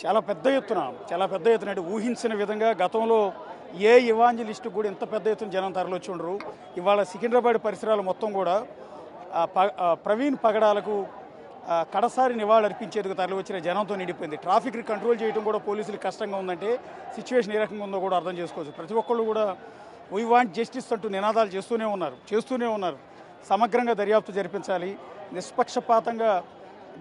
చాలా పెద్ద ఎత్తున అంటే ఊహించిన విధంగా గతంలో ఏ ఇవాంజలిస్టు కూడా ఇంత పెద్ద ఎత్తున జనం తరలివచ్చి ఉండరు. ఇవాళ సికింద్రాబాద్ పరిసరాలు మొత్తం కూడా ప్రవీణ్ పగడాలకు కడసారి నివాళులర్పించేందుకు తరలి వచ్చిన జనంతో నిండిపోయింది. ట్రాఫిక్ని కంట్రోల్ చేయడం కూడా పోలీసులకు కష్టంగా ఉందంటే సిచ్యువేషన్ ఏ రకంగా ఉందో కూడా అర్థం చేసుకోవచ్చు. ప్రతి ఒక్కళ్ళు కూడా వీ వాంట్ జస్టిస్ అంటూ నినాదాలు చేస్తూనే ఉన్నారు. సమగ్రంగా దర్యాప్తు జరిపించాలి, నిష్పక్షపాతంగా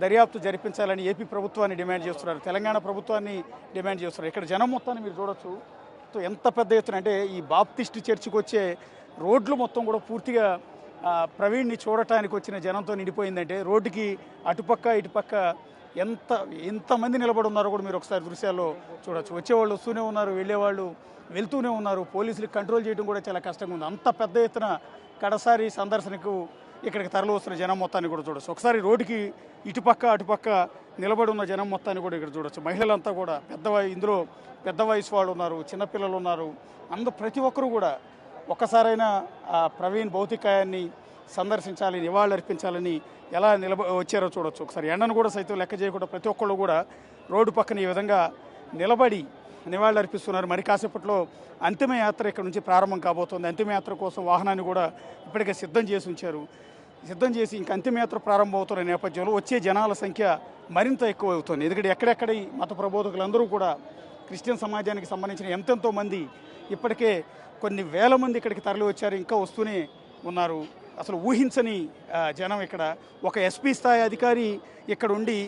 దర్యాప్తు జరిపించాలని ఏపీ ప్రభుత్వాన్ని డిమాండ్ చేస్తున్నారు, తెలంగాణ ప్రభుత్వాన్ని డిమాండ్ చేస్తున్నారు. ఇక్కడ జనం మొత్తాన్ని మీరు చూడొచ్చు. ఎంత పెద్ద ఎత్తున అంటే ఈ బాప్టిస్ట్ చర్చికి వచ్చే రోడ్లు మొత్తం కూడా పూర్తిగా ప్రవీణ్ని చూడటానికి వచ్చిన జనంతో నిండిపోయిందంటే రోడ్డుకి అటుపక్క ఇటుపక్క ఎంతమంది నిలబడి ఉన్నారో కూడా మీరు ఒకసారి దృశ్యాల్లో చూడొచ్చు. వచ్చేవాళ్ళు వస్తూనే ఉన్నారు, వెళ్ళేవాళ్ళు వెళ్తూనే ఉన్నారు. పోలీసులకు కంట్రోల్ చేయడం కూడా చాలా కష్టంగా ఉంది. అంత పెద్ద ఎత్తున కడసారి సందర్శనకు ఇక్కడికి తరలి వస్తున్న జనం మొత్తాన్ని కూడా చూడొచ్చు. ఒకసారి రోడ్డుకి ఇటుపక్క అటుపక్క నిలబడి ఉన్న జనం మొత్తాన్ని కూడా ఇక్కడ చూడొచ్చు. మహిళలంతా కూడా ఇందులో పెద్ద వయసు వాళ్ళు ఉన్నారు, చిన్నపిల్లలు ఉన్నారు. ప్రతి ఒక్కరూ కూడా ఒక్కసారైనా ప్రవీణ్ భౌతికాయాన్ని సందర్శించాలి, నివాళులర్పించాలని ఎలా వచ్చారో చూడొచ్చు. ఒకసారి ఎండను కూడా సైతం లెక్క చేయకుండా ప్రతి ఒక్కళ్ళు కూడా రోడ్డు పక్కన ఈ విధంగా నిలబడి నివాళులర్పిస్తున్నారు. మరి కాసేపట్లో అంతిమయాత్ర ఇక్కడ నుంచి ప్రారంభం కాబోతోంది. అంతిమయాత్ర కోసం వాహనాన్ని కూడా ఇప్పటికే సిద్ధం చేసి ఇంకా అంతిమయాత్ర ప్రారంభం అవుతున్న నేపథ్యంలో వచ్చే జనాల సంఖ్య మరింత ఎక్కువ అవుతుంది. ఎందుకంటే ఎక్కడెక్కడ మత ప్రబోధకులందరూ కూడా క్రిస్టియన్ సమాజానికి సంబంధించిన ఎంతెంతో మంది ఇప్పటికే కొన్ని వేల మంది ఇక్కడికి తరలి వచ్చారు, ఇంకా వస్తూనే ఉన్నారు. అసలు ఊహించని జనం ఇక్కడ. ఒక ఎస్పీ స్థాయి అధికారి ఇక్కడ ఉండి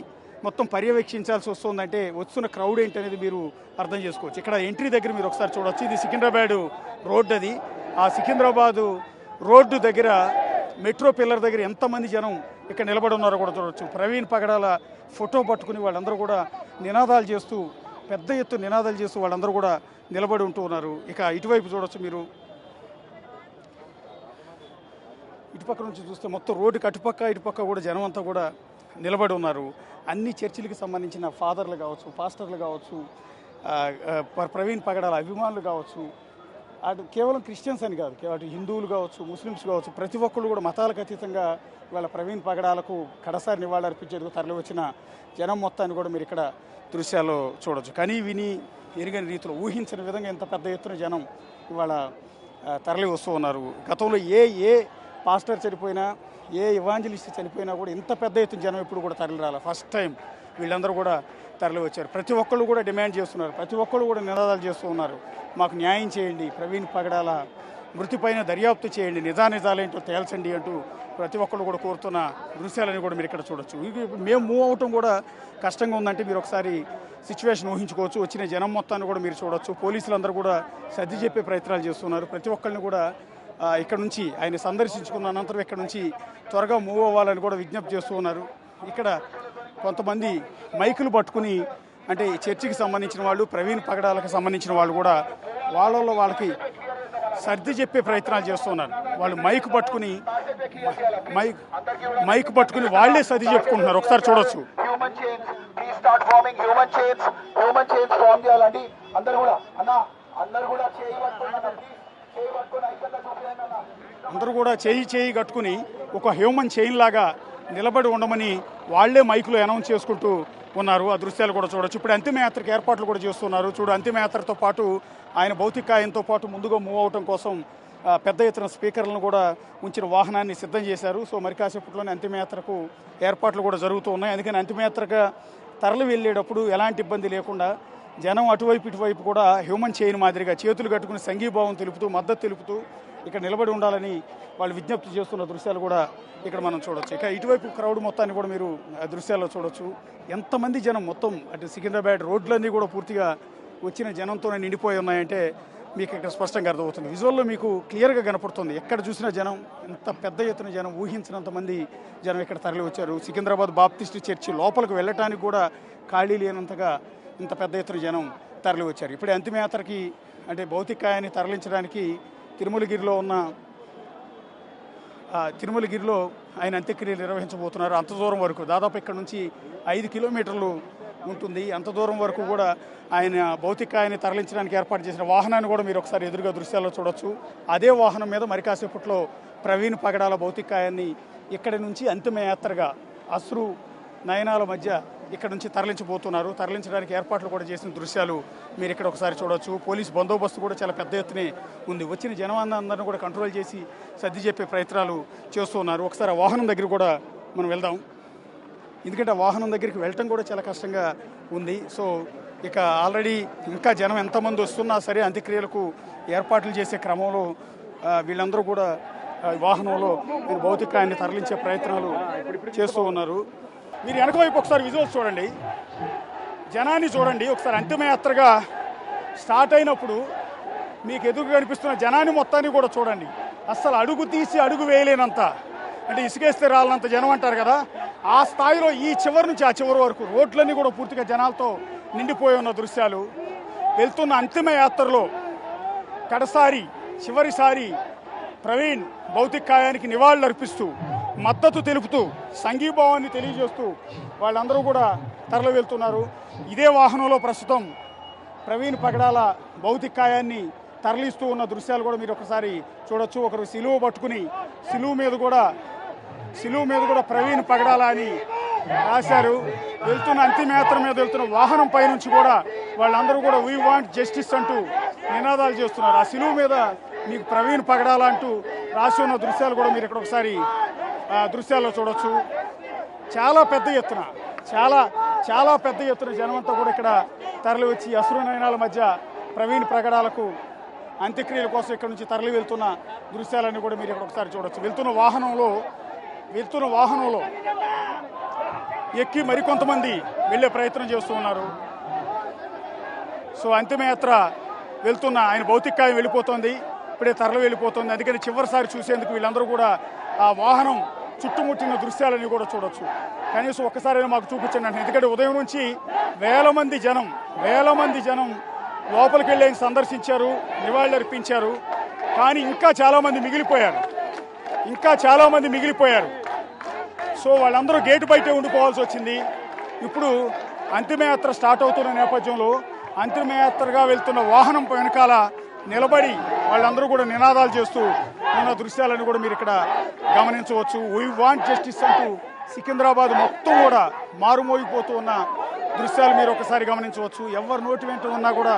మొత్తం పర్యవేక్షించాల్సి వస్తుందంటే వస్తున్న క్రౌడ్ ఏంటనేది మీరు అర్థం చేసుకోవచ్చు. ఇక్కడ ఎంట్రీ దగ్గర మీరు ఒకసారి చూడవచ్చు. ఇది సికింద్రాబాద్ రోడ్డు. అది ఆ సికింద్రాబాదు రోడ్డు దగ్గర మెట్రో పిల్లర్ దగ్గర ఎంతమంది జనం ఇక్కడ నిలబడి ఉన్నారో కూడా చూడవచ్చు. ప్రవీణ్ పగడాల ఫోటో పట్టుకుని వాళ్ళందరూ కూడా నినాదాలు చేస్తూ పెద్ద ఎత్తు నినాదాలు చేస్తూ వాళ్ళందరూ కూడా నిలబడి ఉంటూ ఉన్నారు. ఇక ఇటువైపు చూడవచ్చు మీరు. ఇటుపక్క నుంచి చూస్తే మొత్తం రోడ్డుకి అటుపక్క ఇటుపక్క కూడా జనం అంతా కూడా నిలబడి ఉన్నారు. అన్ని చర్చిలకు సంబంధించిన ఫాదర్లు కావచ్చు, పాస్టర్లు కావచ్చు, ప్రవీణ్ పగడాల అభిమానులు కావచ్చు, అటు కేవలం క్రిస్టియన్స్ అని కాదు, అటు హిందువులు కావచ్చు, ముస్లిమ్స్ కావచ్చు, ప్రతి ఒక్కళ్ళు కూడా మతాలకు అతీతంగా వాళ్ళ ప్రవీణ్ పగడాలకు కడసారి నివాళులర్పించేందుకు తరలి వచ్చిన జనం మొత్తాన్ని కూడా మీరు ఇక్కడ దృశ్యాల్లో చూడవచ్చు. కానీ విని ఎరుగని రీతిలో ఊహించిన విధంగా ఇంత పెద్ద ఎత్తున జనం ఇవాళ తరలి వస్తూ ఉన్నారు. గతంలో ఏ పాస్టర్ చనిపోయినా, ఏ ఇవాంజలిస్ట్ చనిపోయినా కూడా ఇంత పెద్ద ఎత్తున జనం ఇప్పుడు కూడా తరలి రాలి. ఫస్ట్ టైం వీళ్ళందరూ కూడా తరలి వచ్చారు. ప్రతి ఒక్కళ్ళు కూడా డిమాండ్ చేస్తున్నారు, ప్రతి ఒక్కళ్ళు కూడా నినాదాలు చేస్తూ ఉన్నారు. మాకు న్యాయం చేయండి, ప్రవీణ్ పగడాల మృతిపైన దర్యాప్తు చేయండి, నిజానిజాలేంటో తేల్చండి అంటూ ప్రతి ఒక్కళ్ళు కూడా కోరుతున్న దృశ్యాలని కూడా మీరు ఇక్కడ చూడొచ్చు. మేము మూవ్ అవటం కూడా కష్టంగా ఉందంటే మీరు ఒకసారి సిచ్యువేషన్ ఊహించుకోవచ్చు. వచ్చిన జనం మొత్తాన్ని కూడా మీరు చూడొచ్చు. పోలీసులందరూ కూడా సర్ది చెప్పే ప్రయత్నాలు చేస్తున్నారు. ప్రతి ఒక్కరిని కూడా ఇక్కడ నుంచి ఆయన సందర్శించుకున్న అనంతరం ఇక్కడ నుంచి త్వరగా మూవ్ అవ్వాలని కూడా విజ్ఞప్తి చేస్తూ ఉన్నారు. ఇక్కడ కొంతమంది మైకులు పట్టుకుని, అంటే చర్చికి సంబంధించిన వాళ్ళు, ప్రవీణ్ పగడాలకు సంబంధించిన వాళ్ళు కూడా వాళ్ళకి సర్ది చెప్పే ప్రయత్నాలు చేస్తున్నారు. వాళ్ళు మైక్ పట్టుకుని వాళ్ళే సర్ది చెప్పుకుంటున్నారు. ఒకసారి చూడొచ్చు. అందరూ కూడా చేయి కట్టుకుని ఒక హ్యూమన్ చైన్ లాగా నిలబడి ఉండమని వాళ్లే మైకులో అనౌన్స్ చేసుకుంటూ ఉన్నారు. ఆ దృశ్యాలు కూడా చూడొచ్చు. ఇప్పుడు అంతిమయాత్రకు ఏర్పాట్లు కూడా చేస్తున్నారు. అంతిమయాత్రతో పాటు ఆయన భౌతికాయంతో పాటు ముందుగా మూవ్ అవటం కోసం పెద్ద ఎత్తున స్పీకర్లను కూడా ఉంచిన వాహనాన్ని సిద్ధం చేశారు. సో మరి కాసేపట్లోనే అంతిమయాత్రకు ఏర్పాట్లు కూడా జరుగుతూ ఉన్నాయి. అందుకని అంతిమయాత్రగా తరలి వెళ్ళేటప్పుడు ఎలాంటి ఇబ్బంది లేకుండా జనం అటువైపు ఇటువైపు కూడా హ్యూమన్ చైన్ మాదిరిగా చేతులు కట్టుకుని సంఘీభావం తెలుపుతూ, మద్దతు తెలుపుతూ ఇక్కడ నిలబడి ఉండాలని వాళ్ళు విజ్ఞప్తి చేస్తున్న దృశ్యాలు కూడా ఇక్కడ మనం చూడొచ్చు. ఇక ఇటువైపు క్రౌడ్ మొత్తాన్ని కూడా మీరు దృశ్యాల్లో చూడొచ్చు. ఎంతమంది జనం మొత్తం అటు సికింద్రాబాద్ రోడ్లన్నీ కూడా పూర్తిగా వచ్చిన జనంతోనే నిండిపోయి ఉన్నాయంటే మీకు ఇక్కడ స్పష్టంగా అర్థమవుతుంది. విజువల్లో మీకు క్లియర్గా కనపడుతుంది. ఎక్కడ చూసినా జనం, ఇంత పెద్ద ఎత్తున జనం, ఊహించినంత మంది జనం ఇక్కడ తరలి వచ్చారు. సికింద్రాబాద్ బాప్టిస్ట్ చర్చి లోపలికి వెళ్ళటానికి కూడా ఖాళీ లేనంతగా ఇంత పెద్ద ఎత్తున జనం తరలి వచ్చారు. ఇప్పుడే అంతిమయాత్రకి అంటే భౌతికాయాన్ని తరలించడానికి తిరుమలగిరిలో ఆయన అంత్యక్రియలు నిర్వహించబోతున్నారు. అంత దూరం వరకు దాదాపు ఇక్కడ నుంచి 5 కిలోమీటర్లు ఉంటుంది. అంత దూరం వరకు కూడా ఆయన భౌతికాయాన్ని తరలించడానికి ఏర్పాటు చేసిన వాహనాన్ని కూడా మీరు ఒకసారి ఎదురుగా దృశ్యాల్లో చూడొచ్చు. అదే వాహనం మీద మరి కాసేపట్లో ప్రవీణ్ పగడాల భౌతికాయాన్ని ఇక్కడి నుంచి అంతిమయాత్రగా అశ్రు నయనాల మధ్య ఇక్కడ నుంచి తరలించబోతున్నారు. తరలించడానికి ఏర్పాట్లు కూడా చేసిన దృశ్యాలు మీరు ఇక్కడ ఒకసారి చూడవచ్చు. పోలీస్ బందోబస్తు కూడా చాలా పెద్ద ఎత్తునే ఉంది. వచ్చిన జనం కూడా కంట్రోల్ చేసి సర్ది చెప్పే ప్రయత్నాలు చేస్తూ ఉన్నారు. ఒకసారి ఆ వాహనం దగ్గర కూడా మనం వెళ్దాం, ఎందుకంటే ఆ వాహనం దగ్గరికి వెళ్ళటం కూడా చాలా కష్టంగా ఉంది. సో ఇక ఆల్రెడీ ఇంకా జనం ఎంతమంది వస్తున్నా సరే అంత్యక్రియలకు ఏర్పాట్లు చేసే క్రమంలో వీళ్ళందరూ కూడా వాహనంలో భౌతికాయాన్ని తరలించే ప్రయత్నాలు చేస్తూ ఉన్నారు. మీరు వెనక వైపు ఒకసారి విజువల్స్ చూడండి, జనాన్ని చూడండి ఒకసారి. అంతిమయాత్రగా స్టార్ట్ అయినప్పుడు మీకు ఎదురుగా కనిపిస్తున్న జనాన్ని మొత్తాన్ని కూడా చూడండి. అస్సలు అడుగు తీసి అడుగు వేయలేనంత, అంటే ఇసుకేస్తే రాలంత జనం అంటారు కదా, ఆ స్థాయిలో ఈ చివరి నుంచి ఆ చివరి వరకు రోడ్లన్నీ కూడా పూర్తిగా జనాలతో నిండిపోయి ఉన్న దృశ్యాలు. వెళ్తున్న అంతిమయాత్రలో చివరిసారి ప్రవీణ్ భౌతికాయానికి నివాళులు అర్పిస్తూ మద్దతు తెలుపుతూ సంఘీభావాన్ని తెలియజేస్తూ వాళ్ళందరూ కూడా తరలి వెళ్తున్నారు. ఇదే వాహనంలో ప్రస్తుతం ప్రవీణ్ పగడాల భౌతికాయాన్ని తరలిస్తూ ఉన్న దృశ్యాలు కూడా మీరు ఒకసారి చూడొచ్చు. ఒకరు సిలువ పట్టుకుని సిలువ మీద కూడా ప్రవీణ్ పగడాల అని రాశారు. వెళ్తున్న అంతిమయాత్ర మీద వెళ్తున్న వాహనం పై నుంచి కూడా వాళ్ళందరూ కూడా వీ వాంట్ జస్టిస్ అంటూ నినాదాలు చేస్తున్నారు. ఆ సిలువ మీద మీకు ప్రవీణ్ పగడాల అంటూ రాసి ఉన్న దృశ్యాలు కూడా మీరు ఇక్కడ ఒకసారి దృశ్యాల్లో చూడొచ్చు. చాలా పెద్ద ఎత్తున జనమంతా కూడా ఇక్కడ తరలి వచ్చి అశ్రునయనాల మధ్య ప్రవీణ్ పగడాలకు అంత్యక్రియల కోసం ఇక్కడ నుంచి తరలి వెళ్తున్న దృశ్యాలన్నీ కూడా మీరు ఇక్కడ ఒకసారి చూడొచ్చు. వెళ్తున్న వాహనంలో ఎక్కి మరికొంతమంది వెళ్ళే ప్రయత్నం చేస్తూ ఉన్నారు. సో అంతిమయాత్ర వెళ్తున్న ఆయన భౌతికాయం వెళ్ళిపోతుంది, ఇప్పుడే తరలి వెళ్ళిపోతుంది. అందుకని చివరిసారి చూసేందుకు వీళ్ళందరూ కూడా ఆ వాహనం చుట్టుముట్టిన దృశ్యాలని కూడా చూడొచ్చు. కనీసం ఒక్కసారైనా మాకు చూపించండి అంటే, ఎందుకంటే ఉదయం నుంచి వేల మంది జనం లోపలికి వెళ్ళి ఆయన సందర్శించారు, నివాళులు అర్పించారు. కానీ ఇంకా చాలామంది మిగిలిపోయారు. సో వాళ్ళందరూ గేటు బయటే ఉండిపోవాల్సి వచ్చింది. ఇప్పుడు అంతిమయాత్ర స్టార్ట్ అవుతున్న నేపథ్యంలో అంతిమయాత్రగా వెళ్తున్న వాహనం వెనకాల నిలబడి వాళ్ళందరూ కూడా నినాదాలు చేస్తూ ఉన్న దృశ్యాలను కూడా మీరు ఇక్కడ గమనించవచ్చు. వీ వాంట్ జస్టిస్ అంటూ సికింద్రాబాద్ మొత్తం కూడా మారుమోగిపోతూ ఉన్న దృశ్యాలు మీరు ఒకసారి గమనించవచ్చు. ఎవరు నోటి వెంట ఉన్నా కూడా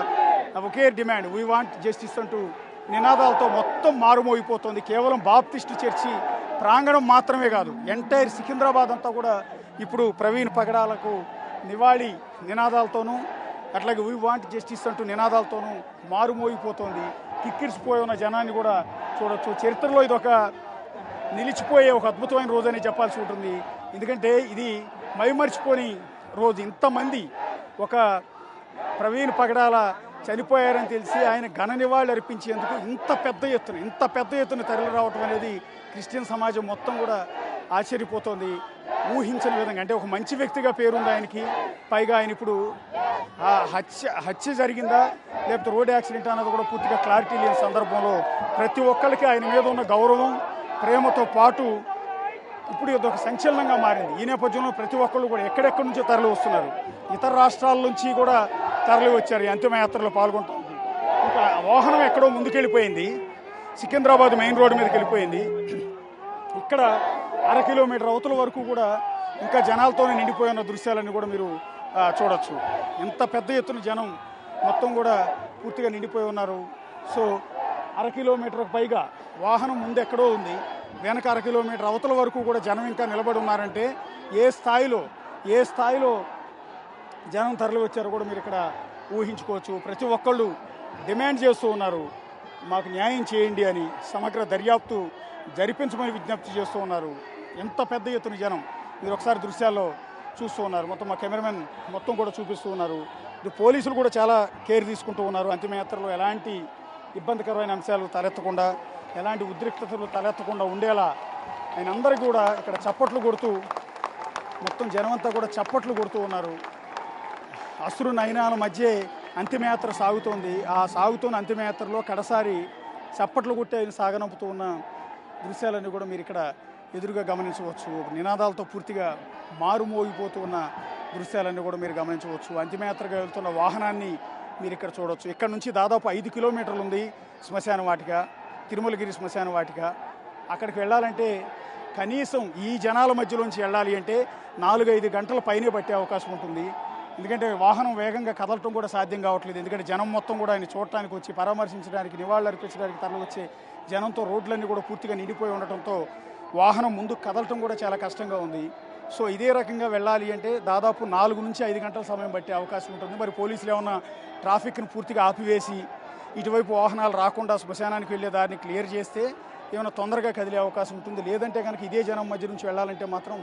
ఒకే డిమాండ్, వీ వాంట్ జస్టిస్ అంటూ నినాదాలతో మొత్తం మారుమోగిపోతుంది. కేవలం బాప్టిస్టు చర్చి ప్రాంగణం మాత్రమే కాదు, ఎంటైర్ సికింద్రాబాద్ అంతా కూడా ఇప్పుడు ప్రవీణ్ పగడాలకు నివాళి నినాదాలతోనూ అట్లాగే వీ వాంట్ జస్టిస్ అంటూ నినాదాలతోనూ మారుమోగిపోతుంది. కిక్కిరిసిపోయి ఉన్న జనాన్ని కూడా చూడొచ్చు. చరిత్రలో ఇది ఒక నిలిచిపోయే ఒక అద్భుతమైన రోజు అని చెప్పాల్సి ఉంటుంది. ఎందుకంటే ఇది మైమర్చిపోని రోజు. ఇంతమంది ఒక ప్రవీణ్ పగడాల చనిపోయారని తెలిసి ఆయన ఘన నివాళులు అర్పించేందుకు ఇంత పెద్ద ఎత్తున తరలి రావటం అనేది క్రిస్టియన్ సమాజం మొత్తం కూడా ఆశ్చర్యపోతోంది. ఊహించని విధంగా, అంటే ఒక మంచి వ్యక్తిగా పేరుంది ఆయనకి, పైగా ఆయన ఇప్పుడు హత్య జరిగిందా లేకపోతే రోడ్ యాక్సిడెంట్ అన్నది కూడా పూర్తిగా క్లారిటీ లేని సందర్భంలో ప్రతి ఒక్కరికి ఆయన మీద ఉన్న గౌరవం, ప్రేమతో పాటు ఇప్పుడు ఇది ఒక సంచలనంగా మారింది. ఈ నేపథ్యంలో ప్రతి ఒక్కళ్ళు కూడా ఎక్కడెక్కడి నుంచో తరలి వస్తున్నారు. ఇతర రాష్ట్రాల నుంచి కూడా తరలి వచ్చారు ఈ అంతిమయాత్రలో పాల్గొంటారు. ఇంకా వాహనం ఎక్కడో ముందుకెళ్ళిపోయింది, సికింద్రాబాద్ మెయిన్ రోడ్డు మీదకి వెళ్ళిపోయింది. ఇక్కడ 1/2 కిలోమీటర్ అవతల వరకు కూడా ఇంకా జనాలతోనే నిండిపోయి ఉన్న దృశ్యాలన్నీ కూడా మీరు చూడొచ్చు. ఎంత పెద్ద ఎత్తున జనం మొత్తం కూడా పూర్తిగా నిండిపోయి ఉన్నారు. సో 1/2 కిలోమీటర్కు పైగా వాహనం ముందు ఎక్కడో ఉంది, వెనక 1/2 కిలోమీటర్ అవతల వరకు కూడా జనం ఇంకా నిలబడి ఉన్నారంటే ఏ స్థాయిలో జనం తరలి వచ్చారో కూడా మీరు ఇక్కడ ఊహించుకోవచ్చు. ప్రతి ఒక్కళ్ళు డిమాండ్ చేస్తూ ఉన్నారు, మాకు న్యాయం చేయండి అని, సమగ్ర దర్యాప్తు జరిపించమని విజ్ఞప్తి చేస్తూ ఉన్నారు. ఎంత పెద్ద ఎత్తున జనం మీరు ఒకసారి దృశ్యాల్లో చూస్తూ ఉన్నారు. మొత్తం మా కెమెరామెన్ మొత్తం కూడా చూపిస్తూ ఉన్నారు. ఇది పోలీసులు కూడా చాలా కేర్ తీసుకుంటూ ఉన్నారు. అంతిమయాత్రలో ఎలాంటి ఇబ్బందికరమైన అంశాలు తలెత్తకుండా, ఎలాంటి ఉద్రిక్తతలు తలెత్తకుండా ఉండేలా ఆయన అందరికీ కూడా ఇక్కడ చప్పట్లు కొడుతూ, మొత్తం జనమంతా కూడా చప్పట్లు కొడుతూ ఉన్నారు. అశ్రు నయనాల మధ్య అంతిమయాత్ర సాగుతోంది. ఆ సాగుతున్న అంతిమయాత్రలో కడసారి చప్పట్లు కొట్టి ఆయన సాగనంపుతూ ఉన్న దృశ్యాలన్నీ కూడా మీరు ఇక్కడ ఎదురుగా గమనించవచ్చు. నినాదాలతో పూర్తిగా మారుమోగిపోతూ ఉన్న దృశ్యాలన్నీ కూడా మీరు గమనించవచ్చు. అంతిమయాత్రగా వెళ్తున్న వాహనాన్ని మీరు ఇక్కడ చూడవచ్చు. ఇక్కడ నుంచి దాదాపు 5 కిలోమీటర్లు ఉంది శ్మశాన వాటిక, తిరుమలగిరి శ్మశాన వాటిక. అక్కడికి వెళ్ళాలంటే కనీసం ఈ జనాల మధ్యలోంచి వెళ్ళాలి అంటే 4-5 గంటల పైనే పట్టే అవకాశం ఉంటుంది. ఎందుకంటే వాహనం వేగంగా కదలటం కూడా సాధ్యం కావట్లేదు. ఎందుకంటే జనం మొత్తం కూడా ఆయన చూడటానికి వచ్చి పరామర్శించడానికి, నివాళులు అర్పించడానికి తరలి వచ్చే జనంతో రోడ్లన్నీ కూడా పూర్తిగా నిండిపోయి ఉండటంతో వాహనం ముందుకు కదలటం కూడా చాలా కష్టంగా ఉంది. సో ఇదే రకంగా వెళ్ళాలి అంటే దాదాపు 4 నుంచి 5 గంటల సమయం పట్టే అవకాశం ఉంటుంది. మరి పోలీసులు ఏమన్నా ట్రాఫిక్ను పూర్తిగా ఆపివేసి ఇటువైపు వాహనాలు రాకుండా శ్మశానానికి వెళ్ళే దారిని క్లియర్ చేస్తే ఏమైనా తొందరగా కదిలే అవకాశం ఉంటుంది. లేదంటే కనుక ఇదే జనం మధ్య నుంచి వెళ్ళాలంటే మాత్రం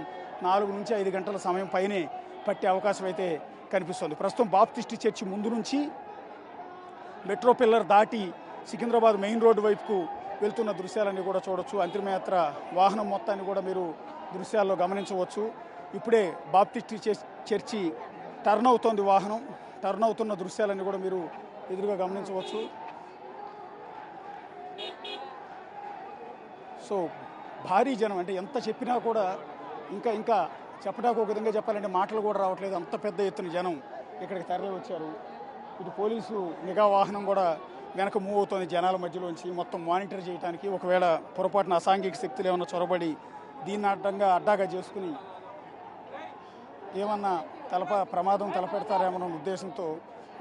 4 నుంచి 5 గంటల సమయం పైనే పట్టే అవకాశం అయితే కనిపిస్తుంది. ప్రస్తుతం బాప్టిస్ట్ చర్చి ముందు నుంచి మెట్రో పిల్లర్ దాటి సికింద్రాబాద్ మెయిన్ రోడ్డు వైపుకు వెళ్తున్న దృశ్యాలన్నీ కూడా చూడొచ్చు. అంతిమయాత్ర వాహనం మొత్తాన్ని కూడా మీరు దృశ్యాల్లో గమనించవచ్చు. ఇప్పుడే బాప్టిస్ట్ చర్చి టర్న్ అవుతోంది. వాహనం టర్న్ అవుతున్న దృశ్యాలన్నీ కూడా మీరు ఎదురుగా గమనించవచ్చు. సో భారీ జనం, అంటే ఎంత చెప్పినా కూడా ఇంకా చెప్పడానికి ఒక విధంగా చెప్పాలంటే మాటలు కూడా రావట్లేదు. అంత పెద్ద ఎత్తున జనం ఇక్కడికి తరలి వచ్చారు. ఇటు పోలీసు నిఘా వాహనం కూడా వెనక మూవ్ అవుతుంది జనాల మధ్యలోంచి మొత్తం మానిటర్ చేయడానికి. ఒకవేళ పొరపాటున అసాంఘిక శక్తులు ఏమన్నా చొరబడి దీన్ని అడ్డాగా చేసుకుని ఏమన్నా ప్రమాదం తలపెడతారేమన్న ఉద్దేశంతో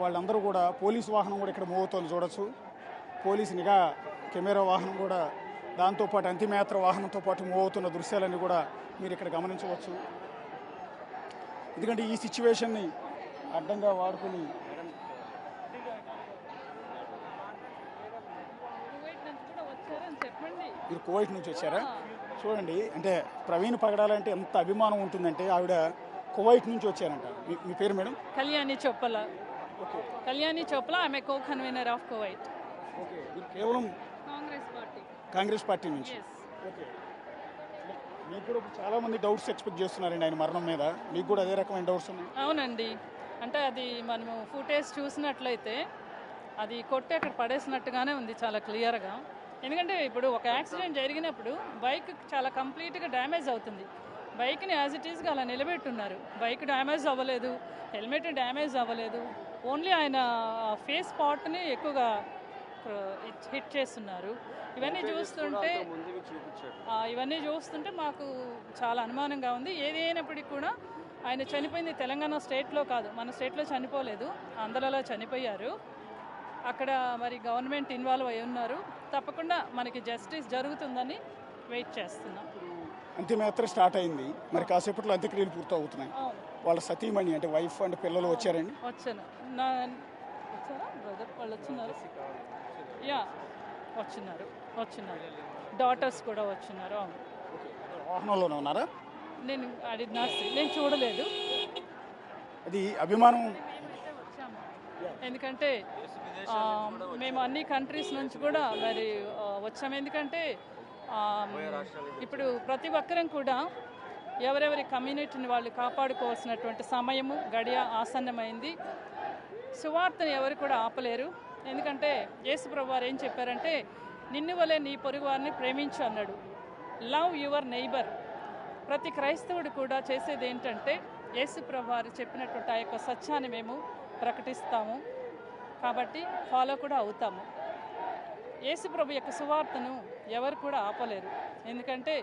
వాళ్ళందరూ కూడా పోలీసు వాహనం కూడా ఇక్కడ మూవ్ అవుతుంది చూడొచ్చు. పోలీసు నిఘా కెమెరా వాహనం కూడా దాంతోపాటు అంతిమయాత్ర వాహనంతో పాటు మూవ్ అవుతున్న దృశ్యాలన్నీ కూడా మీరు ఇక్కడ గమనించవచ్చు. ఎందుకంటే ఈ సిచ్యువేషన్ని అడ్డంగా వాడుకుని మీరు కువైట్ నుంచి వచ్చారా? చూడండి, అంటే ప్రవీణ్ పగడాలంటే ఎంత అభిమానం ఉంటుందంటే ఆవిడ కువైట్ నుంచి వచ్చారంట. మీ పేరు మేడం? కళ్యాణి చొప్పల. కళ్యాణి చొప్పల, ఆమె co convener of Kuwait. Okay, కేవలం కాంగ్రెస్ పార్టీ నుంచి. ఓకే, మీకు కూడా చాలా మంది డౌట్స్ ఎక్స్పెక్ట్ చేస్తున్నారండి ఆయన మరణం మీద. మీకు కూడా అదే రకమైన డౌట్స్ ఉన్నాయి? అవునండి, అంటే అది మనము ఫుటేజ్ చూసినట్లయితే అది కొట్టి అక్కడ పడేసినట్టుగానే ఉంది చాలా క్లియర్గా. ఎందుకంటే ఇప్పుడు ఒక యాక్సిడెంట్ జరిగినప్పుడు బైక్ చాలా కంప్లీట్గా డ్యామేజ్ అవుతుంది. బైక్ని యాజ్ ఇట్ ఈస్గా అలా నిలబెట్టున్నారు. బైక్ డ్యామేజ్ అవ్వలేదు, హెల్మెట్ డ్యామేజ్ అవ్వలేదు. ఓన్లీ ఆయన ఫేస్ పార్ట్ని ఎక్కువగా హిట్ చేస్తున్నారు. ఇవన్నీ చూస్తుంటే మాకు చాలా అనుమానంగా ఉంది. ఏది అయినప్పటికీ కూడా ఆయన చనిపోయింది తెలంగాణ స్టేట్లో కాదు, మన స్టేట్లో చనిపోలేదు, ఆంధ్రాలో చనిపోయారు. అక్కడ మరి గవర్నమెంట్ ఇన్వాల్వ్ అయి ఉన్నారు. తప్పకుండా మనకి జస్టిస్ జరుగుతుందని వెయిట్ చేస్తున్నాం. అంతిమయాత్ర స్టార్ట్ అయింది, మరి కాసేపట్లో అంత్యక్రియలు పూర్తి అవుతున్నాయి. వాళ్ళ సతీమణి అంటే వైఫ్ అండ్ పిల్లలు వచ్చారండి? వచ్చారా బ్రదర్? వాళ్ళు వచ్చినారు, వచ్చినారు డాటర్స్ కూడా వచ్చినారు. వాహనంలోనే ఉన్నారా? నేను నేను చూడలేదు. అది అభిమానం, ఎందుకంటే మేము అన్ని కంట్రీస్ నుంచి కూడా మరి వచ్చాము. ఎందుకంటే ఇప్పుడు ప్రతి ఒక్కరం కూడా ఎవరెవరి కమ్యూనిటీని వాళ్ళు కాపాడుకోవాల్సినటువంటి సమయము గడియ ఆసన్నమైంది. సువార్తను ఎవరు కూడా ఆపలేరు. ఎందుకంటే యేసు ప్రభువారు ఏం చెప్పారంటే, నిన్ను వలె నీ పొరుగు వారిని ప్రేమించు అన్నాడు. Love your neighbour. ప్రతి క్రైస్తవుడు కూడా చేసేది ఏంటంటే యేసు ప్రభువారు చెప్పినటువంటి ఆ యొక్క సత్యాన్ని మేము ప్రకటిస్తాము, కాబట్టి ఫాలో కూడా అవుతాము. యేసు ప్రభు యొక్క సువార్తను ఎవరు కూడా ఆపలేరు. ఎందుకంటే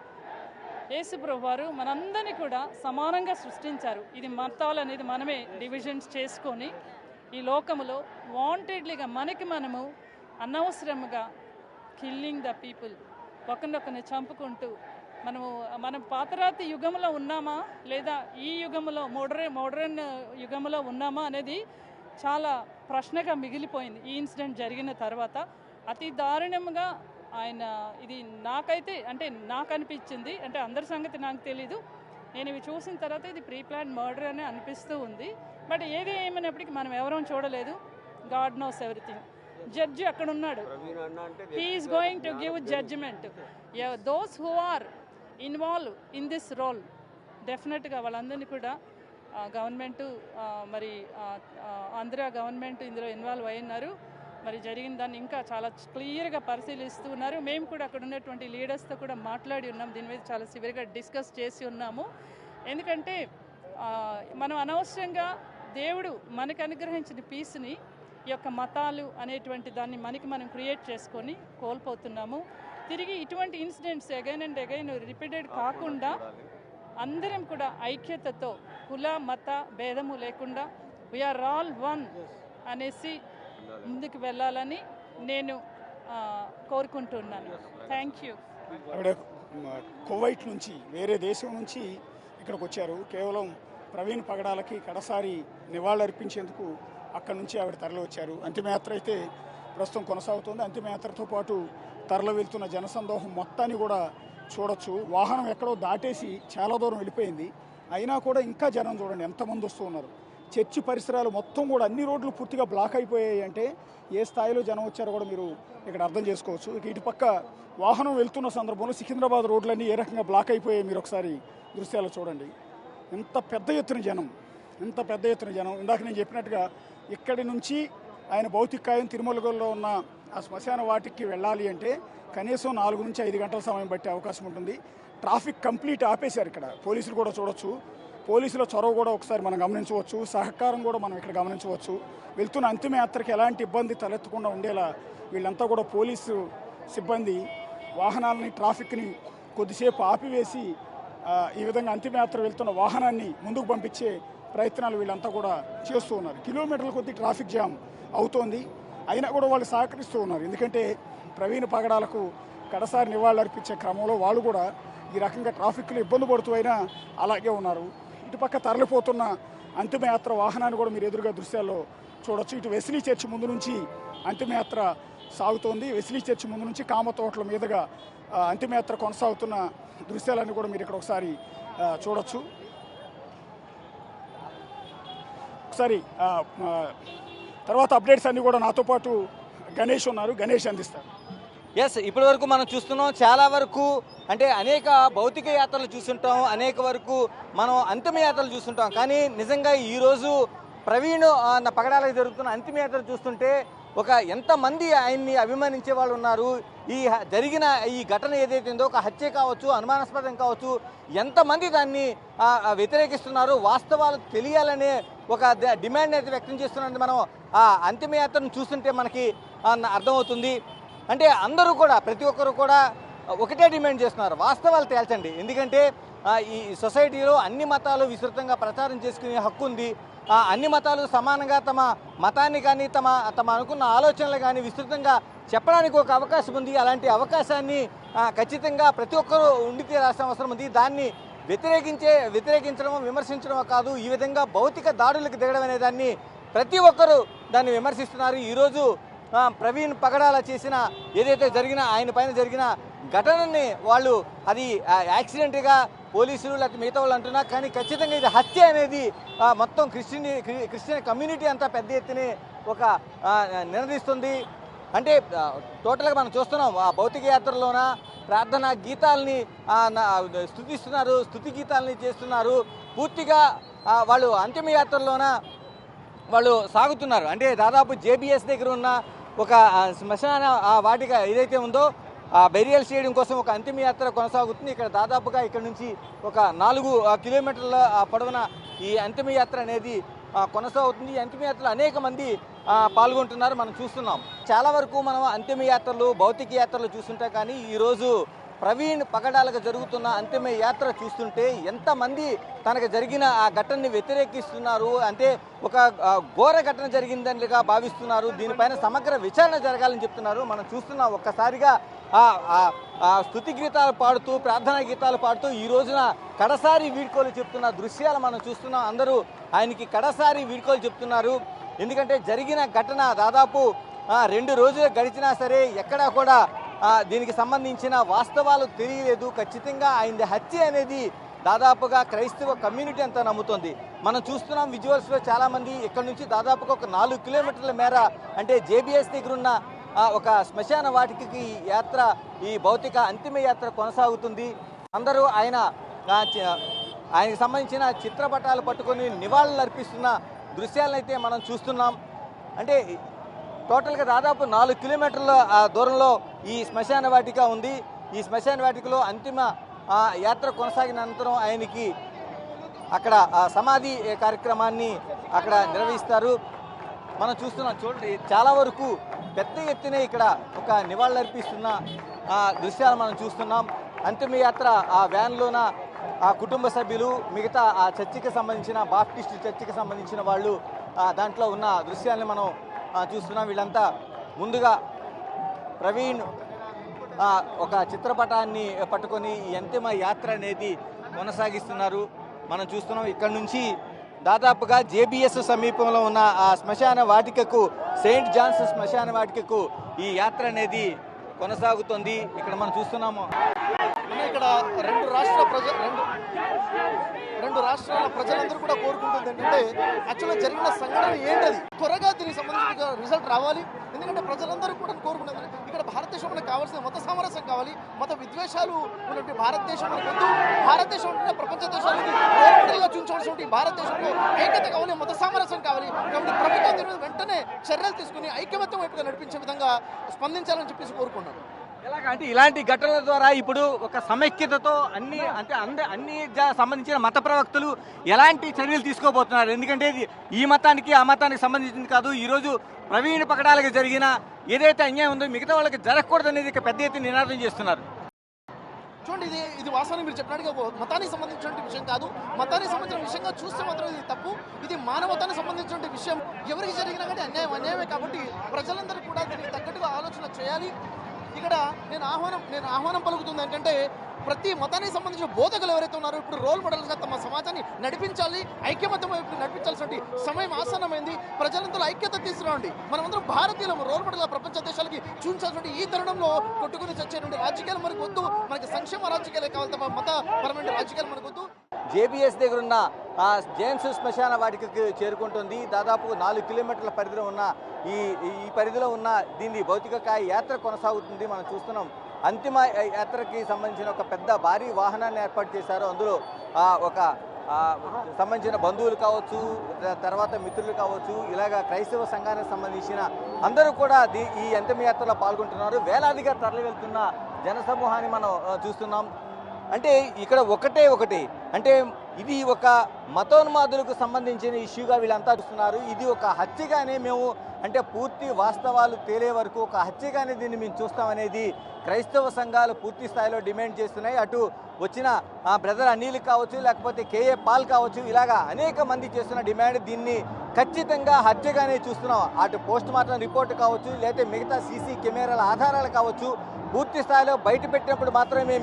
యేసు ప్రభు వారు మనందరినీ కూడా సమానంగా సృష్టించారు. ఇది మతాలు అనేది మనమే డివిజన్స్ చేసుకొని ఈ లోకములో వాంటెడ్లీగా మనము అనవసరముగా కిల్లింగ్ ద పీపుల్, ఒకరినొకరిని చంపుకుంటూ మనం పాతరాతి యుగంలో ఉన్నామా లేదా ఈ యుగంలో మోడర్న్ యుగంలో ఉన్నామా అనేది చాలా ప్రశ్నగా మిగిలిపోయింది. ఈ ఇన్సిడెంట్ జరిగిన తర్వాత అతి దారుణంగా ఆయన ఇది నాకు అనిపించింది. అంటే అందరి సంగతి నాకు తెలీదు, నేను ఇవి చూసిన తర్వాత ఇది ప్రీ ప్లాన్ మర్డర్ అని అనిపిస్తూ ఉంది. బట్ ఏది ఏమైనప్పటికీ మనం ఎవరూ చూడలేదు. God knows everything. జడ్జి అక్కడ ఉన్నాడు, he is going to give judgement. Those who are involve in this role డెఫినెట్గా వాళ్ళందరినీ కూడా గవర్నమెంటు మరి ఆంధ్ర గవర్నమెంట్ ఇందులో ఇన్వాల్వ్ అయినారు. మరి జరిగిన దాన్ని ఇంకా చాలా క్లియర్గా పరిశీలిస్తూ ఉన్నారు. మేము కూడా అక్కడ ఉన్నటువంటి లీడర్స్తో కూడా మాట్లాడి ఉన్నాం, దీని మీద చాలా సివియర్గా డిస్కస్ చేసి ఉన్నాము. ఎందుకంటే మనం అనవసరంగా దేవుడు మనకు అనుగ్రహించిన పీస్ని ఈ యొక్క మతాలు అనేటువంటి దాన్ని మనం క్రియేట్ చేసుకొని కోల్పోతున్నాము. తిరిగి ఇటువంటి incidents again and again repeated కాకుండా అందరం కూడా ఐక్యతతో కుల మత భేదము లేకుండా వీఆర్ ఆల్ వన్ అనేసి ముందుకు వెళ్ళాలని నేను కోరుకుంటున్నాను. Thank you. ఆవిడ కువైట్ నుంచి వేరే దేశం నుంచి ఇక్కడికి వచ్చారు. కేవలం ప్రవీణ్ పగడాలకి కడసారి నివాళులర్పించేందుకు అక్కడి నుంచి ఆవిడ తరలి వచ్చారు. అంతిమయాత్ర అయితే ప్రస్తుతం కొనసాగుతుంది. అంతిమయాత్రతో పాటు తరలి వెళ్తున్న జనసందోహం మొత్తాన్ని కూడా చూడొచ్చు. వాహనం ఎక్కడో దాటేసి చాలా దూరం వెళ్ళిపోయింది. అయినా కూడా ఇంకా జనం చూడండి ఎంతమంది వస్తూ ఉన్నారు. చర్చి పరిసరాలు మొత్తం కూడా అన్ని రోడ్లు పూర్తిగా బ్లాక్ అయిపోయాయి. అంటే ఏ స్థాయిలో జనం వచ్చారో కూడా మీరు ఇక్కడ అర్థం చేసుకోవచ్చు. ఇటు పక్క వాహనం వెళ్తున్న సందర్భంలో సికింద్రాబాద్ రోడ్లన్నీ ఏ రకంగా బ్లాక్ అయిపోయాయి మీరు ఒకసారి దృశ్యాలు చూడండి. ఎంత పెద్ద ఎత్తున జనం, ఎంత పెద్ద ఎత్తున జనం. ఇందాక నేను చెప్పినట్టుగా ఇక్కడి నుంచి ఆయన భౌతికాయం తిరుమలలో ఉన్న ఆ శ్మశాన వాటికి వెళ్ళాలి అంటే కనీసం 4 నుంచి 5 గంటల సమయం పట్టే అవకాశం ఉంటుంది. ట్రాఫిక్ కంప్లీట్ ఆపేశారు. ఇక్కడ పోలీసులు కూడా చూడొచ్చు. పోలీసుల చొరవ కూడా ఒకసారి మనం గమనించవచ్చు. సహకారం కూడా మనం ఇక్కడ గమనించవచ్చు. వెళ్తున్న అంతిమయాత్రకి ఎలాంటి ఇబ్బంది తలెత్తకుండా ఉండేలా వీళ్ళంతా కూడా పోలీసు సిబ్బంది వాహనాలని ట్రాఫిక్ని కొద్దిసేపు ఆపివేసి ఈ విధంగా అంతిమయాత్ర వెళ్తున్న వాహనాన్ని ముందుకు పంపించే ప్రయత్నాలు వీళ్ళంతా కూడా చేస్తూ ఉన్నారు. కిలోమీటర్ల కొద్ది ట్రాఫిక్ జామ్ అవుతోంది. అయినా కూడా వాళ్ళు సహకరిస్తూ ఉన్నారు. ఎందుకంటే ప్రవీణ్ పగడాలకు కడసారి నివాళులు అర్పించే క్రమంలో వాళ్ళు కూడా ఈ రకంగా ట్రాఫిక్లో ఇబ్బంది పడుతూ అయినా అలాగే ఉన్నారు. ఇటుపక్క తరలిపోతున్న అంతిమయాత్ర వాహనాన్ని కూడా మీరు ఎదురుగా దృశ్యాల్లో చూడొచ్చు. ఇటు వెస్లీ చర్చి ముందు నుంచి అంతిమయాత్ర సాగుతోంది. వెస్లీ చర్చి ముందు నుంచి కామతోటల మీదుగా అంతిమయాత్ర కొనసాగుతున్న దృశ్యాలన్నీ కూడా మీరు ఇక్కడ ఒకసారి చూడొచ్చు. ఒకసారి తర్వాత అప్డేట్స్ అన్నీ కూడా నాతో పాటు గణేష్ ఉన్నారు. గణేష్ అందిస్తారు. ఎస్, ఇప్పటి వరకు మనం చూస్తున్నాం చాలా వరకు అంటే అనేక భౌతిక యాత్రలు చూస్తుంటాం, అనేక వరకు మనం అంతిమ యాత్రలు చూస్తుంటాం. కానీ నిజంగా ఈరోజు ప్రవీణ్ పగడాలకు జరుగుతున్న అంతిమయాత్ర చూస్తుంటే ఒక ఎంతమంది ఆయన్ని అభిమానించే వాళ్ళు ఉన్నారు. జరిగిన ఈ ఘటన ఏదైతే ఉందో ఒక హత్య కావచ్చు, అనుమానాస్పదం కావచ్చు, ఎంతమంది దాన్ని వ్యతిరేకిస్తున్నారు, వాస్తవాలు తెలియాలనే ఒక డిమాండ్ అయితే వ్యక్తం చేస్తున్నది మనం ఆ అంతిమయాత్రను చూస్తుంటే మనకి అర్థమవుతుంది. అంటే అందరూ కూడా ప్రతి ఒక్కరు కూడా ఒకటే డిమాండ్ చేస్తున్నారు, వాస్తవాలు తేల్చండి. ఎందుకంటే ఈ సొసైటీలో అన్ని మతాలు విస్తృతంగా ప్రచారం చేసుకునే హక్కు ఉంది. అన్ని మతాలు సమానంగా తమ మతాన్ని కానీ తమ అనుకున్న ఆలోచనలు కానీ విస్తృతంగా చెప్పడానికి ఒక అవకాశం ఉంది. అలాంటి అవకాశాన్ని ఖచ్చితంగా ప్రతి ఒక్కరూ ఉండి తీరాల్సిన అవసరం ఉంది. దాన్ని వ్యతిరేకించడం విమర్శించడం కాదు, ఈ విధంగా భౌతిక దాడులకు దిగడం అనే దాన్ని ప్రతి ఒక్కరూ దాన్ని విమర్శిస్తున్నారు. ఈరోజు ప్రవీణ్ పగడాల చేసిన ఏదైతే ఆయన పైన జరిగిన ఘటనని వాళ్ళు అది యాక్సిడెంట్గా పోలీసులు లేకపోతే మిగతా వాళ్ళు అంటున్నా, కానీ ఖచ్చితంగా ఇది హత్య అనేది మొత్తం క్రిస్టియన్ కమ్యూనిటీ అంతా పెద్ద ఎత్తున ఒక నినదిస్తుంది. అంటే టోటల్గా మనం చూస్తున్నాం ఆ భౌతిక యాత్రలోన ప్రార్థనా గీతాలని స్తుతిస్తున్నారు, స్తుతి గీతాలని చేస్తున్నారు. పూర్తిగా వాళ్ళు అంతిమ యాత్రలోన వాళ్ళు సాగుతున్నారు. అంటే దాదాపు జేబీఎస్ దగ్గర ఉన్న ఒక శ్మశాన వాటిక ఏదైతే ఉందో ఆ బెరియల్ స్టేడియం కోసం ఒక అంతిమ యాత్ర కొనసాగుతుంది. ఇక్కడ దాదాపుగా ఇక్కడ నుంచి ఒక 4 కిలోమీటర్ల పొడవున ఈ అంతిమ యాత్ర అనేది కొనసాగుతుంది. ఈ అంతిమ యాత్రలో అనేక మంది పాల్గొంటున్నారు, మనం చూస్తున్నాం. చాలా వరకు మనం అంతిమ యాత్రలు భౌతిక యాత్రలు చూస్తుంటాం, కానీ ఈరోజు ప్రవీణ్ పగడాలకు జరుగుతున్న అంతిమ యాత్ర చూస్తుంటే ఎంతమంది తనకు జరిగిన ఆ ఘటనని వ్యతిరేకిస్తున్నారు. అంటే ఒక ఘోర ఘటన జరిగిందనిగా భావిస్తున్నారు. దీనిపైన సమగ్ర విచారణ జరగాలని చెప్తున్నారు. మనం చూస్తున్నాం ఒక్కసారిగా స్తుతి గీతాలు పాడుతూ ప్రార్థనా గీతాలు పాడుతూ ఈ రోజున కడసారి వీడ్కోలు చెప్తున్న దృశ్యాలు మనం చూస్తున్నాం. అందరూ ఆయనకి కడసారి వీడ్కోలు చెప్తున్నారు. ఎందుకంటే జరిగిన ఘటన దాదాపు 2 రోజులు గడిచినా సరే ఎక్కడా కూడా దీనికి సంబంధించిన వాస్తవాలు తెలియలేదు. ఖచ్చితంగా ఆయన హత్య అనేది దాదాపుగా క్రైస్తవ కమ్యూనిటీ అంతా నమ్ముతోంది. మనం చూస్తున్నాం విజువల్స్లో చాలామంది ఇక్కడ నుంచి దాదాపుగా ఒక 4 కిలోమీటర్ల మేర అంటే జేబీఎస్ దగ్గర ఉన్న ఒక శ్మశాన వాటికి యాత్ర ఈ భౌతిక అంతిమ యాత్ర కొనసాగుతుంది. అందరూ ఆయనకు సంబంధించిన చిత్రపటాలు పట్టుకొని నివాళులు అర్పిస్తున్న దృశ్యాలనైతే మనం చూస్తున్నాం. అంటే టోటల్గా దాదాపు 4 కిలోమీటర్ల దూరంలో ఈ శ్మశాన వాటిక ఉంది. ఈ శ్మశాన వాటికలో అంతిమ యాత్ర కొనసాగిన అనంతరం ఆయనకి అక్కడ సమాధి కార్యక్రమాన్ని అక్కడ నిర్వహిస్తారు. మనం చూస్తున్నాం చూడండి, చాలా వరకు పెద్ద ఎత్తున ఇక్కడ ఒక నివాళులర్పిస్తున్న దృశ్యాలు మనం చూస్తున్నాం. అంతిమయాత్ర ఆ వ్యాన్లోన ఆ కుటుంబ సభ్యులు, మిగతా ఆ చర్చికి సంబంధించిన బాప్టిస్ట్ చర్చికి సంబంధించిన వాళ్ళు దాంట్లో ఉన్న దృశ్యాలను మనం చూస్తున్నాం. వీళ్ళంతా ముందుగా ప్రవీణ్ ఒక చిత్రపటాన్ని పట్టుకొని ఈ అంతిమ యాత్ర అనేది కొనసాగిస్తున్నారు. మనం చూస్తున్నాం ఇక్కడ నుంచి దాదాపుగా జేబీఎస్ సమీపంలో ఉన్న ఆ శ్మశాన వాటికకు, సెయింట్ జాన్స్ శ్మశాన వాటికకు ఈ యాత్ర అనేది కొనసాగుతుంది. ఇక్కడ మనం చూస్తున్నాము ఇక్కడ రెండు రాష్ట్రాల ప్రజలందరూ కూడా కోరుకుంటుంది ఏంటంటే యాక్చువల్గా జరిగిన సంఘటన ఏంటది త్వరగా దీనికి సంబంధించిన రిజల్ట్ రావాలి. ఎందుకంటే ప్రజలందరూ కూడా కోరుకుంటుంది ఇక్కడ భారతదేశం మనకు కావాల్సిన మత సామరస్యం కావాలి, మత విద్వేషాలు ఉన్నటువంటి భారతదేశం మనకు వద్దు. భారతదేశం అంటే ప్రపంచ దేశాలకి రోడ్డుగా చూపించవలసిన భారతదేశంలో ఐక్యత కావాలి, మత సామరస్యం కావాలి. కాబట్టి ప్రభుత్వం దీని మీద వెంటనే చర్యలు తీసుకుని ఐక్యమత్యం వైపుగా నడిపించే విధంగా స్పందించాలని చెప్పేసి కోరుకున్నాను. ఎలాగంటే ఇలాంటి ఘటనల ద్వారా ఇప్పుడు ఒక సమైక్యతతో అన్ని సంబంధించిన మత ప్రవక్తలు ఎలాంటి చర్యలు తీసుకోబోతున్నారు? ఎందుకంటే ఈ మతానికి ఆ మతానికి సంబంధించింది కాదు. ఈరోజు ప్రవీణ్ పగడాలకు జరిగిన ఏదైతే అన్యాయం ఉందో మిగతా వాళ్ళకి జరగకూడదు అనేది పెద్ద ఎత్తున నినాదం చేస్తున్నారు. చూడండి, ఇది వాస్తవానికి మీరు చెప్పినట్టుగా మతానికి సంబంధించిన విషయం కాదు. మతానికి సంబంధించిన విషయంగా చూస్తే మాత్రం ఇది తప్పు. ఇది మానవతానికి సంబంధించిన విషయం. ఎవరికి జరిగినా కానీ అన్యాయమే. కాబట్టి ప్రజలందరూ కూడా దీనికి తగ్గట్టుగా ఆలోచన చేయాలి. ఇక్కడ నేను ఆహ్వానం పలుకుతుంది ఏంటంటే ప్రతి మతానికి సంబంధించిన బోధకులు ఎవరైతే ఉన్నారో ఇప్పుడు రోల్ మోడల్స్గా తమ సమాజాన్ని నడిపించాలి, ఐక్యమత్యం నడిపించాల్సిన సమయం ఆసన్నమైంది. ప్రజలందరూ ఐక్యత తీసుకురండి. మనమందరం భారతీయులు రోల్ మోడల్గా ప్రపంచ దేశాలకి చూపించాల్సిన ఈ తరుణంలో కొట్టుకుని చచ్చేటువంటి రాజకీయాలు మనకు వద్దు. మనకి సంక్షేమ రాజకీయాలే కావాలి తప్ప మతపరమైన రాజకీయాలు మనకు వద్దు. జేబీఎస్ దగ్గర ఉన్న జేమ్స్ శ్మశాన వాటికకు చేరుకుంటుంది. దాదాపు 4 కిలోమీటర్ల పరిధిలో ఉన్న ఈ పరిధిలో ఉన్న దీన్ని భౌతిక కాయ యాత్ర కొనసాగుతుంది. మనం చూస్తున్నాం అంతిమ యాత్రకి సంబంధించిన ఒక పెద్ద భారీ వాహనాన్ని ఏర్పాటు చేశారు. అందులో ఒక సంబంధించిన బంధువులు కావచ్చు, తర్వాత మిత్రులు కావచ్చు, ఇలాగా క్రైస్తవ సంఘానికి సంబంధించిన అందరూ కూడా ఈ అంతిమ యాత్రలో పాల్గొంటున్నారు. వేలాదిగా తరలి వెళ్తున్న జనసమూహాన్ని మనం చూస్తున్నాం. అంటే ఇక్కడ ఒకటి అంటే ఇది ఒక మతోన్మాదులకు సంబంధించిన ఇష్యూగా వీళ్ళంతా చూస్తున్నారు. ఇది ఒక హత్యగానే మేము అంటే పూర్తి వాస్తవాలు తేలే వరకు ఒక హత్యగానే దీన్ని మేము చూస్తామనేది క్రైస్తవ సంఘాలు పూర్తి స్థాయిలో డిమాండ్ చేస్తున్నాయి. అటు వచ్చిన బ్రదర్ అనిల్ కావచ్చు, లేకపోతే కేఏ పాల్ కావచ్చు, ఇలాగా అనేక మంది చేస్తున్న డిమాండ్ దీన్ని ఖచ్చితంగా హత్యగానే చూస్తున్నాం. అటు పోస్ట్ మార్టం రిపోర్ట్ కావచ్చు, లేకపోతే మిగతా సీసీ కెమెరాల ఆధారాలు కావచ్చు, పూర్తి స్థాయిలో బయట పెట్టినప్పుడు మాత్రమే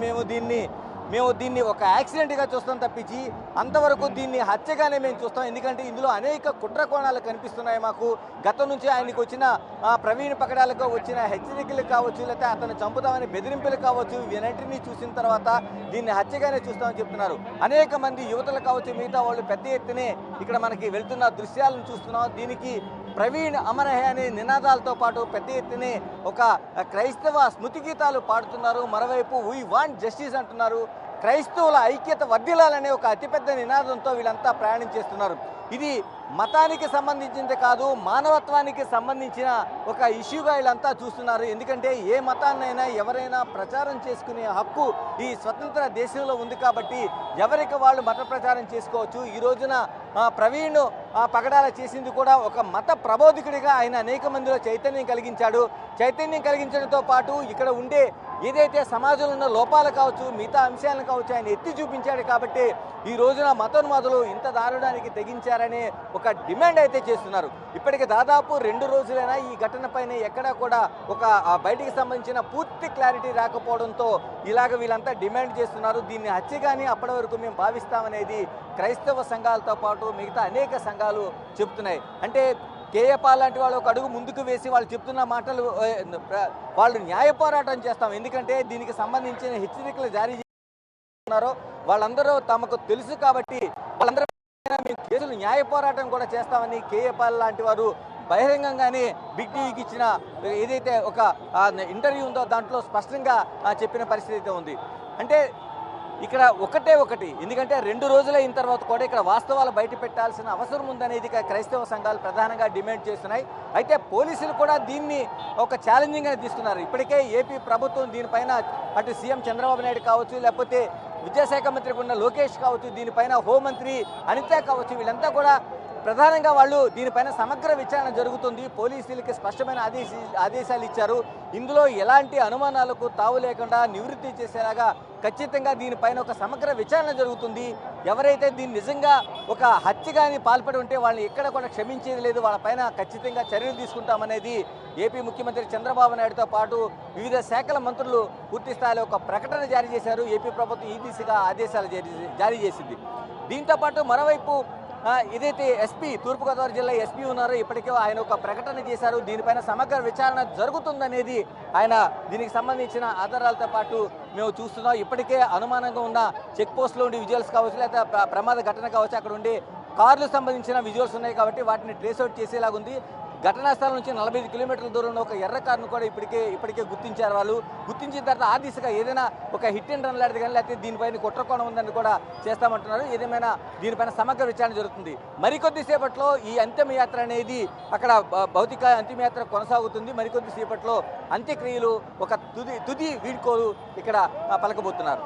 మేము దీన్ని ఒక యాక్సిడెంట్గా చూస్తాం తప్పించి అంతవరకు దీన్ని హత్యగానే మేము చూస్తాం. ఎందుకంటే ఇందులో అనేక కుట్ర కోణాలు కనిపిస్తున్నాయి మాకు. గతం నుంచి ఆయనకు వచ్చిన ప్రవీణ్ పగడాలకు వచ్చిన హెచ్చరికలు కావచ్చు, లేకపోతే అతను చంపుతామని బెదిరింపులు కావచ్చు, వీటన్నింటినీ చూసిన తర్వాత దీన్ని హత్యగానే చూస్తామని చెప్తున్నారు. అనేక మంది యువతలు కావచ్చు, మిగతా వాళ్ళు పెద్ద ఎత్తునే ఇక్కడ మనకి వెళ్తున్న దృశ్యాలను చూస్తున్నాం. దీనికి ప్రవీణ్ అమరహే అనే నినాదాలతో పాటు పెద్ద ఎత్తునే ఒక క్రైస్తవ స్మృతి గీతాలు పాడుతున్నారు. మరోవైపు వీ వాంట్ జస్టిస్ అంటున్నారు. క్రైస్తవుల ఐక్యత వర్ధిల్లాలనే ఒక అతిపెద్ద నినాదంతో వీళ్ళంతా ప్రయాణం చేస్తున్నారు. ఇది మతానికి సంబంధించింది కాదు, మానవత్వానికి సంబంధించిన ఒక ఇష్యూగా వీళ్ళంతా చూస్తున్నారు. ఎందుకంటే ఏ మతాన్నైనా ఎవరైనా ప్రచారం చేసుకునే హక్కు ఈ స్వతంత్ర దేశంలో ఉంది కాబట్టి ఎవరికి వాళ్ళు మత ప్రచారం చేసుకోవచ్చు. ఈ రోజున ప్రవీణ్ పగడాల చేసింది కూడా ఒక మత ప్రబోధకుడిగా ఆయన అనేక మందిలో చైతన్యం కలిగించడంతో పాటు ఇక్కడ ఉండే ఏదైతే సమాజంలో ఉన్న లోపాలు కావచ్చు, మిగతా అంశాలను కావచ్చు ఆయన ఎత్తి చూపించాడు. కాబట్టి ఈ రోజున మతోన్మాదులు ఇంత దారుణానికి తెగించారనే ఒక డిమాండ్ అయితే చేస్తున్నారు. ఇప్పటికి దాదాపు 2 రోజులైనా ఈ ఘటన పైన ఎక్కడా కూడా ఒక బయటికి సంబంధించిన పూర్తి క్లారిటీ రాకపోవడంతో ఇలాగ వీళ్ళంతా డిమాండ్ చేస్తున్నారు. దీన్ని హత్యగానే అప్పటి వరకు మేము భావిస్తామనేది క్రైస్తవ సంఘాలతో పాటు మిగతా అనేక సంఘాలు చెబుతున్నాయి. అంటే కేఏ పాల్ లాంటి వాళ్ళు ఒక అడుగు ముందుకు వేసి వాళ్ళు చెప్తున్న మాటలు వాళ్ళు న్యాయ పోరాటం చేస్తాం. ఎందుకంటే దీనికి సంబంధించిన హెచ్చరికలు జారీ చేస్తున్నారో వాళ్ళందరూ తమకు తెలుసు కాబట్టి వాళ్ళందరూ మేము కేసులు న్యాయ పోరాటం కూడా చేస్తామని కేఏ పాల్ లాంటి వారు బహిరంగంగానే బిగ్ టీవీకి ఇచ్చిన ఏదైతే ఒక ఇంటర్వ్యూ ఉందో దాంట్లో స్పష్టంగా చెప్పిన పరిస్థితి అయితే ఉంది. అంటే ఇక్కడ ఒకటి ఎందుకంటే 2 రోజులైన తర్వాత కూడా ఇక్కడ వాస్తవాలు బయట పెట్టాల్సిన అవసరం ఉందనేది క్రైస్తవ సంఘాలు ప్రధానంగా డిమాండ్ చేస్తున్నాయి. అయితే పోలీసులు కూడా దీన్ని ఒక ఛాలెంజింగ్గా తీసుకున్నారు. ఇప్పటికే ఏపీ ప్రభుత్వం దీనిపైన అటు సీఎం చంద్రబాబు నాయుడు కావచ్చు, లేకపోతే విద్యాశాఖ మంత్రి ఉన్న లోకేష్ కావచ్చు, దీనిపైన హోంమంత్రి అనిత కావచ్చు, వీళ్ళంతా కూడా ప్రధానంగా వాళ్ళు దీనిపైన సమగ్ర విచారణ జరుగుతుంది. పోలీసులకి స్పష్టమైన ఆదేశాలు ఇచ్చారు. ఇందులో ఎలాంటి అనుమానాలకు తావు లేకుండా నివృత్తి చేసేలాగా ఖచ్చితంగా దీనిపైన ఒక సమగ్ర విచారణ జరుగుతుంది. ఎవరైతే దీన్ని నిజంగా ఒక హత్యగాని పాల్పడి ఉంటే వాళ్ళని ఎక్కడ కూడా క్షమించేది లేదు, వాళ్ళపైన ఖచ్చితంగా చర్యలు తీసుకుంటామనేది ఏపీ ముఖ్యమంత్రి చంద్రబాబు నాయుడుతో పాటు వివిధ శాఖల మంత్రులు పూర్తి స్థాయిలో ఒక ప్రకటన జారీ చేశారు. ఏపీ ప్రభుత్వం ఈ దిశగా ఆదేశాలు జారీ చేసింది. దీంతో పాటు మరోవైపు ఏదైతే ఎస్పీ తూర్పుగోదావరి జిల్లా ఎస్పీ ఉన్నారో ఇప్పటికే ఆయన ఒక ప్రకటన చేశారు. దీనిపైన సమగ్ర విచారణ జరుగుతుందనేది ఆయన దీనికి సంబంధించిన ఆధారాలతో పాటు మేము చూస్తున్నాం. ఇప్పటికే అనుమానంగా ఉన్న చెక్ పోస్ట్లో ఉండే విజువల్స్ కావచ్చు, లేదా ప్రమాద ఘటన కావచ్చు, అక్కడ ఉండే కార్లకు సంబంధించిన విజువల్స్ ఉన్నాయి కాబట్టి వాటిని ట్రేస్అవుట్ చేసేలాగుంది. ఘటనా స్థలం నుంచి 45 కిలోమీటర్ల దూరంలో ఒక ఎర్ర కారును కూడా ఇప్పటికే గుర్తించారు. వాళ్ళు గుర్తించిన తర్వాత ఆ దిశగా ఏదైనా ఒక హిట్ అండ్ రన్ లాంటిది కానీ లేకపోతే దీనిపైన కుట్రకోణం ఉందని కూడా చేస్తామంటున్నారు. ఏదేమైనా దీనిపైన సమగ్ర విచారణ జరుగుతుంది. మరికొద్దిసేపట్లో ఈ అంతిమయాత్ర అనేది అక్కడ భౌతిక అంతిమయాత్ర కొనసాగుతుంది. మరికొద్దిసేపట్లో అంత్యక్రియలు ఒక తుది వీడ్కోలు ఇక్కడ పలకబోతున్నారు.